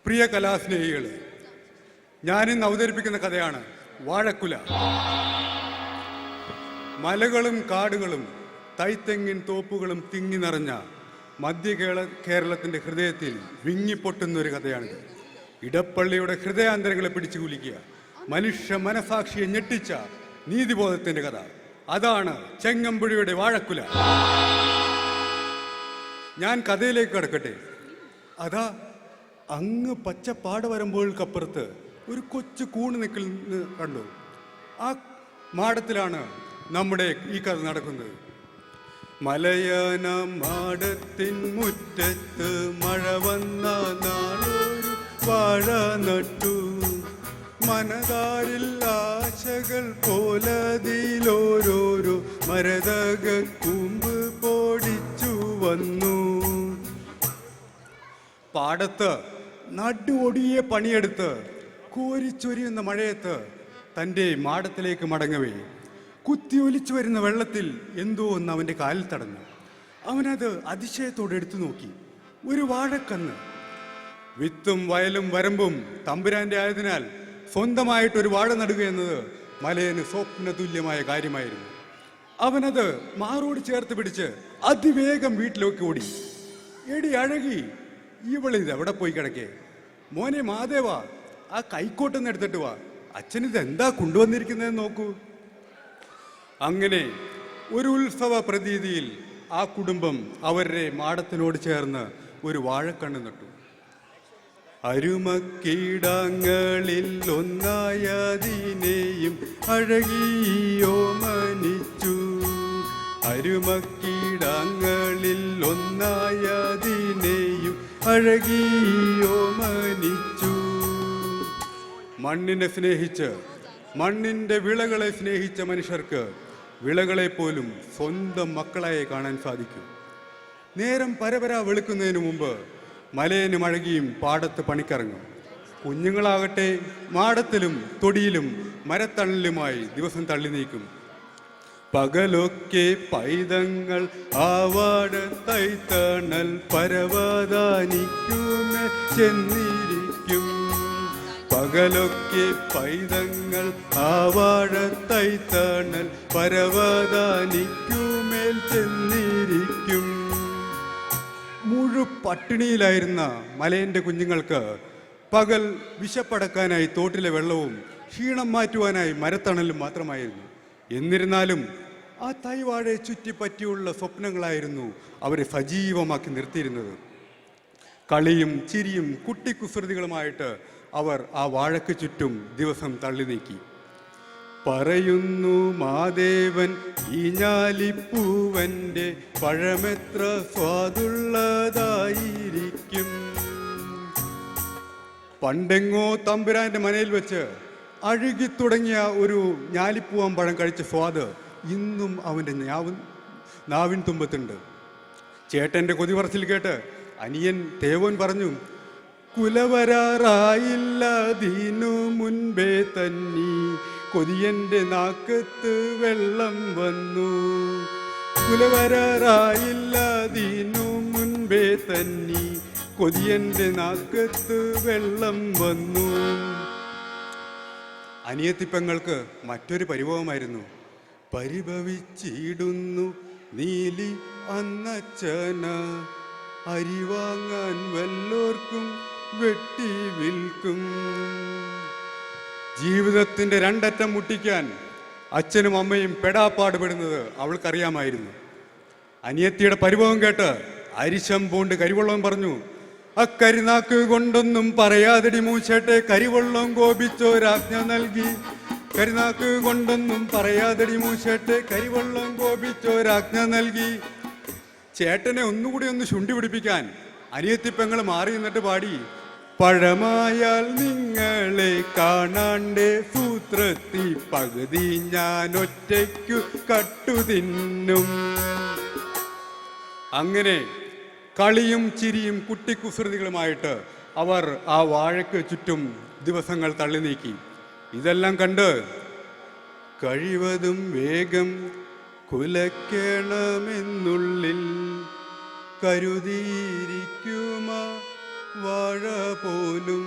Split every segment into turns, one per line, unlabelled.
പ്രിയ കലാസ്നേഹികൾ, ഞാനിന്ന് അവതരിപ്പിക്കുന്ന കഥയാണ് വാഴക്കുല. മലകളും കാടുകളും തൈത്തെങ്ങിൻ തോപ്പുകളും തിങ്ങി നിറഞ്ഞ മധ്യ കേരളത്തിൻ്റെ ഹൃദയത്തിൽ വിങ്ങിപ്പൊട്ടുന്നൊരു കഥയാണിത്. ഇടപ്പള്ളിയുടെ ഹൃദയാന്തരങ്ങളെ പിടിച്ചു കുലുക്കിയ, മനുഷ്യ മനസാക്ഷിയെ ഞെട്ടിച്ച നീതിബോധത്തിൻ്റെ കഥ. അതാണ് ചെങ്ങമ്പുഴയുടെ വാഴക്കുല. ഞാൻ കഥയിലേക്ക് കടക്കട്ടെ. അതാ അങ്ങ് പച്ചപ്പാട് വരുമ്പോഴേക്കപ്പുറത്ത് ഒരു കൊച്ചു കൂണ് നിൽക്കുന്ന കണ്ടു. ആ മാടത്തിലാണ് നമ്മുടെ ഈ കഥ നടക്കുന്നത്. മലയാന മാടത്തിൻ മുറ്റത്ത് മഴ വന്ന നാളൊരു വാഴ നട്ടു. മനതാരിൽ ആശകൾ പോലതിലോരോരോ മരതക കൂമ്പ് പൊടിച്ചു വന്നു. പാടത്ത് നടുവൊടിയെ പണിയെടുത്ത് കോരിച്ചൊരിയുന്ന മഴയത്ത് തൻ്റെ മാടത്തിലേക്ക് മടങ്ങവേ കുത്തിയൊലിച്ചു വരുന്ന വെള്ളത്തിൽ എന്തോ ഒന്ന് അവൻ്റെ കാലിൽ തടഞ്ഞു. അവനത് അതിശയത്തോടെ എടുത്തു നോക്കി. ഒരു വാഴക്കന്ന്. വിത്തും വയലും വരമ്പും തമ്പുരാൻ്റെ ആയതിനാൽ സ്വന്തമായിട്ടൊരു വാഴ നടുക എന്നത് മലയന് സ്വപ്ന തുല്യമായ കാര്യമായിരുന്നു. അവനത് മാറോട് ചേർത്ത് പിടിച്ച് അതിവേഗം വീട്ടിലേക്ക് ഓടി. എടി അഴകി, ഇവളിത് എവിടെ പോയി കിടക്കേ? മോനെ മാധേവ, ആ കൈക്കോട്ടൊന്ന് എടുത്തിട്ട് വാ, അച്ഛനിത് എന്താ കൊണ്ടുവന്നിരിക്കുന്നതെന്ന് നോക്കൂ. അങ്ങനെ ഒരു ഉത്സവ പ്രതീതിയിൽ ആ കുടുംബം അവരുടെ മാടത്തിനോട് ചേർന്ന് ഒരു വാഴക്കണ്ണ് നട്ടു. അരുമക്കീടങ്ങളിൽ ഒന്നായതിനെയും അഴകിയോ മനിച്ചു. അരുമക്കീടങ്ങളിൽ ഒന്നായതിനെയും അഴകിയോ മനിച്ചു. മണ്ണിനെ സ്നേഹിച്ച്, മണ്ണിൻ്റെ വിളകളെ സ്നേഹിച്ച മനുഷ്യർക്ക് വിളകളെപ്പോലും സ്വന്തം മക്കളായി കാണാൻ സാധിക്കും. നേരം പരപരാ വെളുക്കുന്നതിന് മുമ്പ് മലയനും അഴകിയും പാടത്ത് പണിക്കിറങ്ങും. കുഞ്ഞുങ്ങളാകട്ടെ മാടത്തിലും തൊടിയിലും മരത്തണലിലുമായി ദിവസം തള്ളി നീക്കും. പകലൊക്കെ പൈതങ്ങൾ ആവാട തൈത്തണൽ പരവതാനിക്കുമേ ചെന്നിരിക്കും. പകലൊക്കെ പൈതങ്ങൾ ആവാഴ തൈത്തണൽ പരവതാനിക്കുമേൽ ചെന്നിരിക്കും. പട്ടിണിയിലായിരുന്ന മലയൻ്റെ കുഞ്ഞുങ്ങൾക്ക് പകൽ വിശപ്പടക്കാനായി തോട്ടിലെ വെള്ളവും ക്ഷീണം മാറ്റുവാനായി മരത്തണലും മാത്രമായിരുന്നു. എന്നിരുന്നാലും ആ തൈവാഴയെ ചുറ്റിപ്പറ്റിയുള്ള സ്വപ്നങ്ങളായിരുന്നു അവരെ സജീവമാക്കി നിർത്തിയിരുന്നത്. കളിയും ചിരിയും കുട്ടിക്കുസൃതികളുമായിട്ട് അവർ ആ വാഴയ്ക്ക് ചുറ്റും ദിവസം തള്ളി നീക്കി. പറയുന്നു മാദേവൻ ഈ ഞാലിപ്പൂവൻ്റെ പഴമെത്ര സ്വാദുള്ളതായിരിക്കും. പണ്ടെങ്ങോ തമ്പുരാൻ്റെ മനയിൽ വെച്ച് അഴുകിത്തുടങ്ങിയ ഒരു ഞാലിപ്പൂവൻ പഴം കഴിച്ച സ്വാദ് ഇന്നും അവൻ്റെ നാവിൻ തുമ്പത്തുണ്ട്. ചേട്ടൻ്റെ കൊതിപറച്ചിൽ കേട്ട് അനിയൻ തേവോൻ പറഞ്ഞു, കുലവരാറായില്ലതിനു മുൻപേ തന്നി കൊതിയൻ്റെ നാക്കത്ത് വെള്ളം വന്നു. കുലവരാറായില്ലതിനു മുൻപേ തന്നി കൊതിയൻ്റെ നാക്കത്ത് വെള്ളം വന്നു. അനിയത്തിപ്പങ്ങൾക്ക് മറ്റൊരു പരിഭവമായിരുന്നു. പരിഭവിച്ചിടുന്നു നീലി അന്നച്ചന, അരി വാങ്ങാൻ വല്ലോർക്കും വെട്ടി വിൽക്കും. ജീവിതത്തിൻ്റെ രണ്ടറ്റം മുട്ടിക്കാൻ അച്ഛനും അമ്മയും പെടാപ്പാടുപെടുന്നത് അവൾക്കറിയാമായിരുന്നു. അനിയത്തിയുടെ പരിഭവം കേട്ട് അരിശം പൂണ്ട് കരിവെള്ളം പറഞ്ഞു, അക്കരിനാക്ക് കൊണ്ടൊന്നും പറയാതെടി മൂച്ചേട്ടെ കരിവെള്ളം കോപിച്ചോരാജ്ഞ നൽകി. കരിനാക്ക് കൊണ്ടൊന്നും പറയാതെടി മൂച്ചേട്ടെ കരിവെള്ളം കോപിച്ചോരാജ്ഞ നൽകി. ചേട്ടനെ ഒന്നുകൂടി ഒന്ന് ശുണ്ടി പിടിപ്പിക്കാൻ അനിയത്തിപ്പെങ്ങൾ മാറി നിന്നിട്ട് പാടി, പഴമായാൽ നിങ്ങളെ കാണാണ്ടേ സൂത്രത്തി പകുതി ഞാൻ ഒറ്റയ്ക്കു കട്ടുതിന്നും. അങ്ങനെ കളിയും ചിരിയും കുട്ടിക്കുസൃതികളുമായിട്ട് അവർ ആ വാഴയ്ക്ക് ചുറ്റും ദിവസങ്ങൾ തള്ളി നീക്കി. ഇതെല്ലാം കണ്ട് കഴിവതും വേഗം കുലയ്ക്കണമെന്നുള്ളിൽ കരുതിയിരിക്കുമ വാഴ പോലും.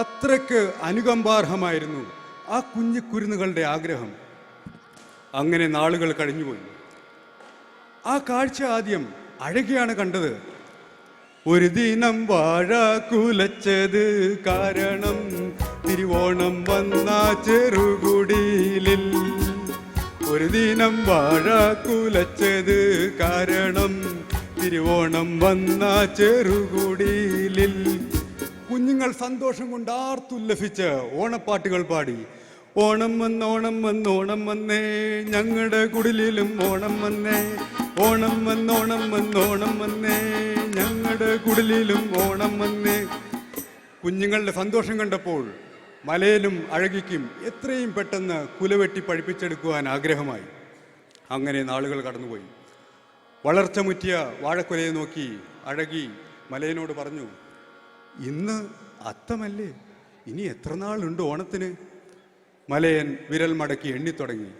അത്രയ്ക്ക് അനുകമ്പാർഹമായിരുന്നു ആ കുഞ്ഞു കുരുന്നുകളുടെ ആഗ്രഹം. അങ്ങനെ നാളുകൾ കഴിഞ്ഞുപോയി. ആ കാഴ്ച ആദ്യം അഴകിയാണ് കണ്ടത്. ഒരു ദിനം വാഴ കുലച്ചത് കാരണം തിരുവോണം വന്ന ചെറുകുടിലിൽ. ഒരു ദിനം വാഴ കുലച്ചത് കാരണം തിരുവോണം വന്ന ചെറുകുടിലിൽ. കുഞ്ഞുങ്ങൾ സന്തോഷം കൊണ്ട് ആർത്തുല്ലസിച്ച് ഓണപ്പാട്ടുകൾ പാടി. ഓണം വന്നോണം വന്നോണം വന്നേ ഞങ്ങളുടെ കുടിലിലും ഓണം വന്നേ. ഓണം വന്നോണം വന്നോണം വന്നേ ഞങ്ങളുടെ കുടിലിലും ഓണം വന്നേ. കുഞ്ഞുങ്ങളുടെ സന്തോഷം കണ്ടപ്പോൾ മലയിലും അഴകിക്കും എത്രയും പെട്ടെന്ന് കുലവെട്ടി പഠിപ്പിച്ചെടുക്കുവാൻ ആഗ്രഹമായി. അങ്ങനെ നാളുകൾ കടന്നുപോയി. വളർച്ച മുറ്റിയ വാഴക്കുലയെ നോക്കി അഴകി മലയനോട് പറഞ്ഞു, ഇന്ന് അത്തമല്ലേ, ഇനി എത്ര നാളുണ്ട് ഓണത്തിന്? മലയൻ വിരൽ മടക്കി എണ്ണിത്തുടങ്ങി.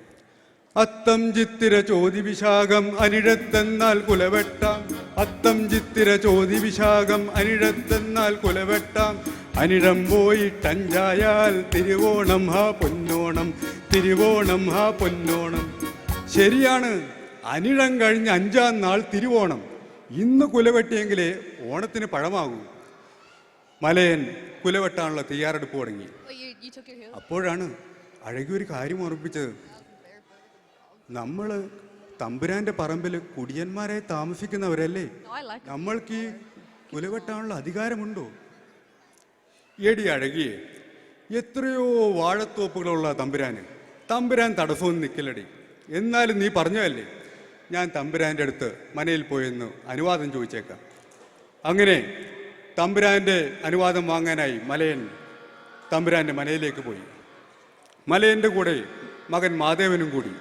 അത്തം ചിത്തിര ചോതി വിശാഖം അനിഴത്തെന്നാൽ കുലവെട്ടാം. അത്തം ചിത്തിര ചോതി വിശാഖം അനിഴത്തെന്നാൽ കുലവെട്ടാം. അനിഴം പോയിട്ടഞ്ചായാൽ തിരുവോണം ഹാ പൊന്നോണം, തിരുവോണം ഹാ പൊന്നോണം. ശരിയാണ്, അനിഴം കഴിഞ്ഞ് 5-ാം നാൾ തിരുവോണം. ഇന്ന് കുലവെട്ടിയെങ്കിലേ ഓണത്തിന് പഴമാകൂ. മലയൻ കുലവെട്ടാനുള്ള തയ്യാറെടുപ്പ് തുടങ്ങി. അപ്പോഴാണ് അഴകി ഒരു കാര്യം ഓർമ്മിപ്പിച്ചത്. നമ്മൾ തമ്പുരാന്റെ പറമ്പിൽ കുടിയന്മാരായി താമസിക്കുന്നവരല്ലേ, നമ്മൾക്ക് ഈ കുലവെട്ടാനുള്ള അധികാരമുണ്ടോ? എടി അഴകിയെ, എത്രയോ വാഴത്തോപ്പുകളുള്ള തമ്പുരാൻ തടസ്സമൊന്നും നിൽക്കില്ലടി. എന്നാലും നീ പറഞ്ഞതല്ലേ, ഞാൻ തമ്പുരാൻ്റെ അടുത്ത് മനയിൽ പോയെന്ന് അനുവാദം ചോദിച്ചേക്കാം. അങ്ങനെ തമ്പുരാൻ്റെ അനുവാദം വാങ്ങാനായി മലയൻ തമ്പുരാൻ്റെ മനയിലേക്ക് പോയി. മലയൻ്റെ കൂടെ മകൻ മാധവനും കൂടി.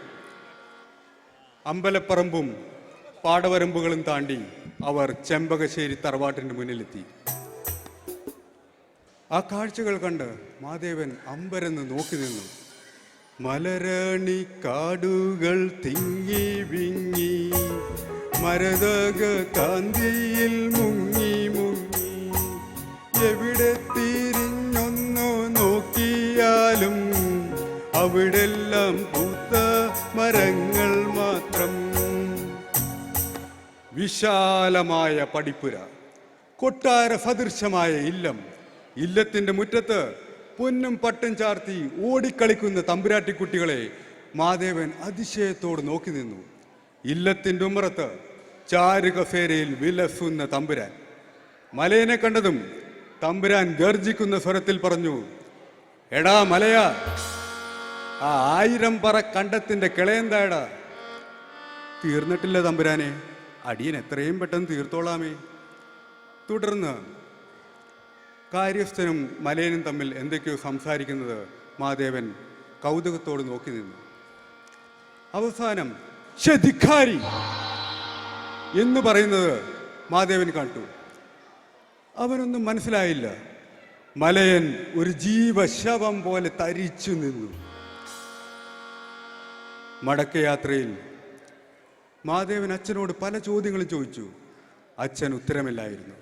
അമ്പലപ്പറമ്പും പാടവരമ്പുകളും താണ്ടി അവർ ചെമ്പകശ്ശേരി തറവാട്ടിൻ്റെ മുന്നിലെത്തി. ആ കാഴ്ചകൾ കണ്ട് മാധവൻ അമ്പരന്ന് നോക്കി നിന്നു. മലരണി കാടുകൾ തിങ്ങി വിങ്ങി മരതക കാന്തിയിൽ മുങ്ങി മുങ്ങി, എവിടെ തിരിഞ്ഞൊന്നു നോക്കിയാലും അവിടെല്ലാം പൂത്ത മരങ്ങൾ മാത്രം. വിശാലമായ പടിപ്പുര, കൊട്ടാര സദൃശമായ ഇല്ലം. ഇല്ലത്തിന്റെ മുറ്റത്ത് പൊന്നും പട്ടും ചാർത്തി ഓടിക്കളിക്കുന്ന തമ്പുരാട്ടിക്കുട്ടികളെ മാധവൻ അതിശയത്തോട് നോക്കി നിന്നു. ഇല്ലത്തിന്റെ ഉമ്മറത്ത് ചാരുകസേരയിൽ വിലസുന്ന തമ്പുരാൻ. മലയനെ കണ്ടതും തമ്പുരാൻ ഗർജിക്കുന്ന സ്വരത്തിൽ പറഞ്ഞു, എടാ മലയാ, ആ 1000 പറ കണ്ടത്തിന്റെ കിളയെന്താടാ? തീർന്നിട്ടില്ല തമ്പുരാനെ, അടിയൻ എത്രയും പെട്ടെന്ന് തീർത്തോളാമേ. തുടർന്ന് കാര്യസ്ഥനും മലയനും തമ്മിൽ എന്തൊക്കെയോ സംസാരിക്കുന്നത് മാധവൻ കൗതുകത്തോട് നോക്കി നിന്നു. അവസാനം ധിക്കാരി എന്ന് പറയുന്നത് മാധവൻ കണ്ടു. അവനൊന്നും മനസ്സിലായില്ല. മലയൻ ഒരു ജീവശവം പോലെ തരിച്ചു നിന്നു. മടക്കയാത്രയിൽ മാധവൻ അച്ഛനോട് പല ചോദ്യങ്ങളും ചോദിച്ചു. അച്ഛൻ ഉത്തരമില്ലായിരുന്നു.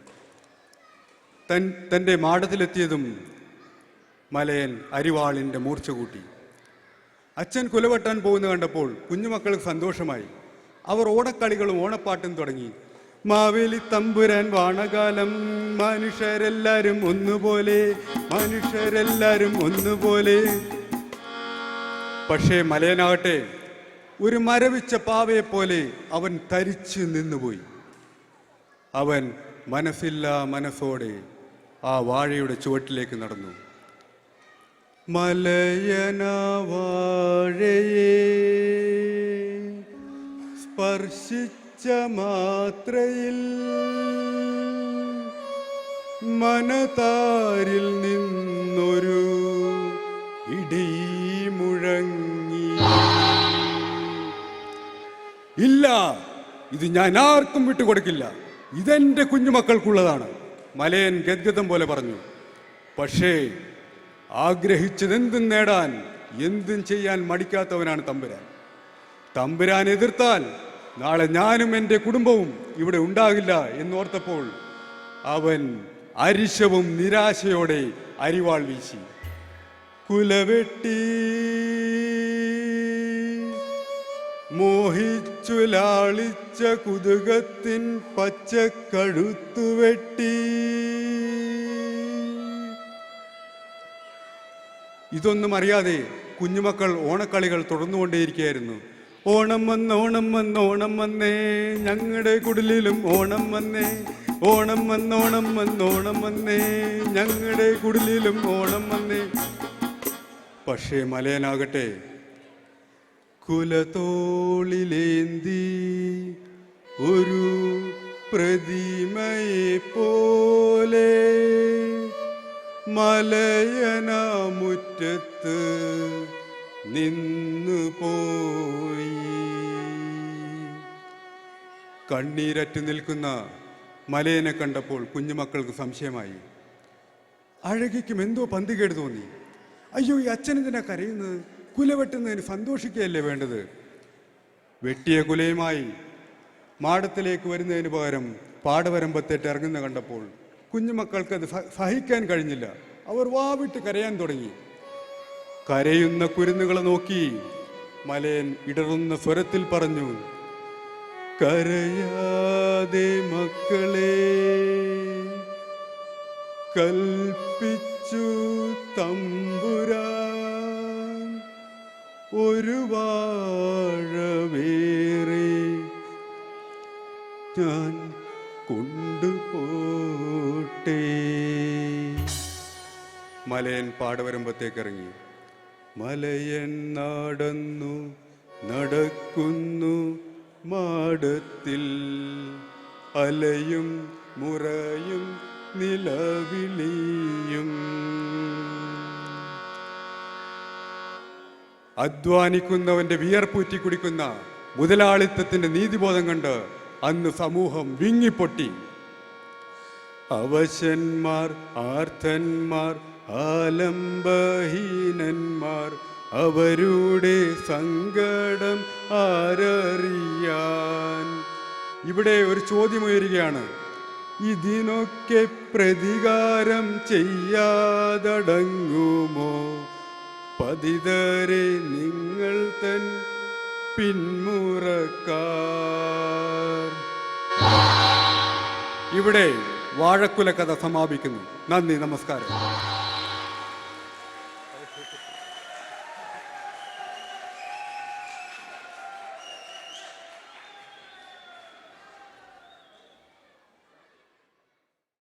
തൻ്റെ മാടത്തിലെത്തിയതും മലയൻ അരിവാളിൻ്റെ മൂർച്ച കൂട്ടി. അച്ഛൻ കുലവെട്ടാൻ പോകുന്ന കണ്ടപ്പോൾ കുഞ്ഞുമക്കൾക്ക് സന്തോഷമായി. അവർ ഓണക്കളികളും ഓണപ്പാട്ടും തുടങ്ങി. മാവേലി തമ്പുരാൻ വാണകാലം, മനുഷ്യരെല്ലാരും ഒന്നുപോലെ, മനുഷ്യരെല്ലാരും ഒന്നുപോലെ. പക്ഷേ മലയനാകട്ടെ ഒരു മരവിച്ച പാവയെപ്പോലെ അവൻ തരിച്ചു നിന്നുപോയി. അവൻ മനസ്സില്ലാ മനസ്സോടെ ആ വാഴയുടെ ചുവട്ടിലേക്ക് നടന്നു. മലയന വാഴയെ സ്പർശിച്ച മാത്രയിൽ മനതാരിൽ നിന്നൊരു ഇടി മുഴങ്ങി. ഇല്ല, ഇത് ഞാൻ ആർക്കും വിട്ടുകൊടുക്കില്ല, ഇതെന്റെ കുഞ്ഞുമക്കൾക്കുള്ളതാണ്, മലയൻ ഗദ്ഗതം പോലെ പറഞ്ഞു. പക്ഷേ ആഗ്രഹിച്ചതെന്തും നേടാൻ എന്തും ചെയ്യാൻ മടിക്കാത്തവനാണ് തമ്പുരാൻ. തമ്പുരാൻ എതിർത്താൽ നാളെ ഞാനും എൻ്റെ കുടുംബവും ഇവിടെ ഉണ്ടാകില്ല എന്നോർത്തപ്പോൾ അവൻ അരിശവും നിരാശയോടെ അരിവാൾ വീശി. കുലവെട്ടി മോഹിച്ചു ലാളിച്ച കുതുകത്തിൻ പച്ചക്കഴുത്തുവെട്ടി. ഇതൊന്നും അറിയാതെ കുഞ്ഞുമക്കൾ ഓണക്കളികൾ തുടർന്നുകൊണ്ടേയിരിക്കുകയായിരുന്നു. ഓണം വന്ന് ഓണം വന്ന് ഓണം വന്നേ, ഞങ്ങളുടെ കുടിലിലും ഓണം വന്നേ. ഓണം വന്ന് ഓണം വന്ന് ഓണം വന്നേ, ഞങ്ങളുടെ കുടിലിലും ഓണം വന്നേ. പക്ഷേ മലയനാകട്ടെ കുലത്തോളിലേന്തി ഒരു പ്രതിമയെ പോലെ മലയനാമുറ്റത്ത് നിന്നു പോയി. കണ്ണീരറ്റു നിൽക്കുന്ന മലയനെ കണ്ടപ്പോൾ കുഞ്ഞുമക്കൾക്ക് സംശയമായി. അഴകിക്കും എന്തോ പന്തികേട് തോന്നി. അയ്യോ, ഈ അച്ഛനെന്തിനാ കരയുന്നത്? കുല വെട്ടുന്നതിന് സന്തോഷിക്കുകയല്ലേ വേണ്ടത്? വെട്ടിയ കുലയുമായി മാടത്തിലേക്ക് വരുന്നതിന് പകരം പാടവരമ്പത്തേറ്റ് ഇറങ്ങുന്ന കണ്ടപ്പോൾ കുഞ്ഞുമക്കൾക്കത് സഹിക്കാൻ കഴിഞ്ഞില്ല. അവർ വാവിട്ട് കരയാൻ തുടങ്ങി. കരയുന്ന കുരുന്നുകളെ നോക്കി മലയൻ ഇടറുന്ന സ്വരത്തിൽ പറഞ്ഞു, കരയാതെ മക്കളെ, കൽപ്പിച്ചു തമ്പുരാൻ, ഒരു വാഴ വേറെ ഞാൻ കൊണ്ടുപോട്ടെ. മലയൻ പാടവരമ്പത്തേക്കിറങ്ങി. മലയൻ നടക്കുന്നു മാടത്തിൽ, അലയും മുറയും നിലവിളിയും. അധ്വാനിക്കുന്നവന്റെ വിയർപ്പൂറ്റി കുടിക്കുന്ന മുതലാളിത്തത്തിന്റെ നീതിബോധം കണ്ട് അന്ന് സമൂഹം വിങ്ങിപ്പൊട്ടി. അവശന്മാർ, ആർത്തന്മാർ, ആലംബഹീനന്മാർ, അവരുടെ സങ്കടം ആരറിയാൻ. ഇവിടെ ഒരു ചോദ്യമുയരുകയാണ്. ഇതിനൊക്കെ പ്രതികാരം ചെയ്യാതടങ്ങുമോ പതിതരെ നിങ്ങൾ തൻ പിന്മുറക്കാർ? ഇവിടെ വാഴക്കുല കഥ സമാപിക്കുന്നു. നന്ദി, നമസ്കാരം.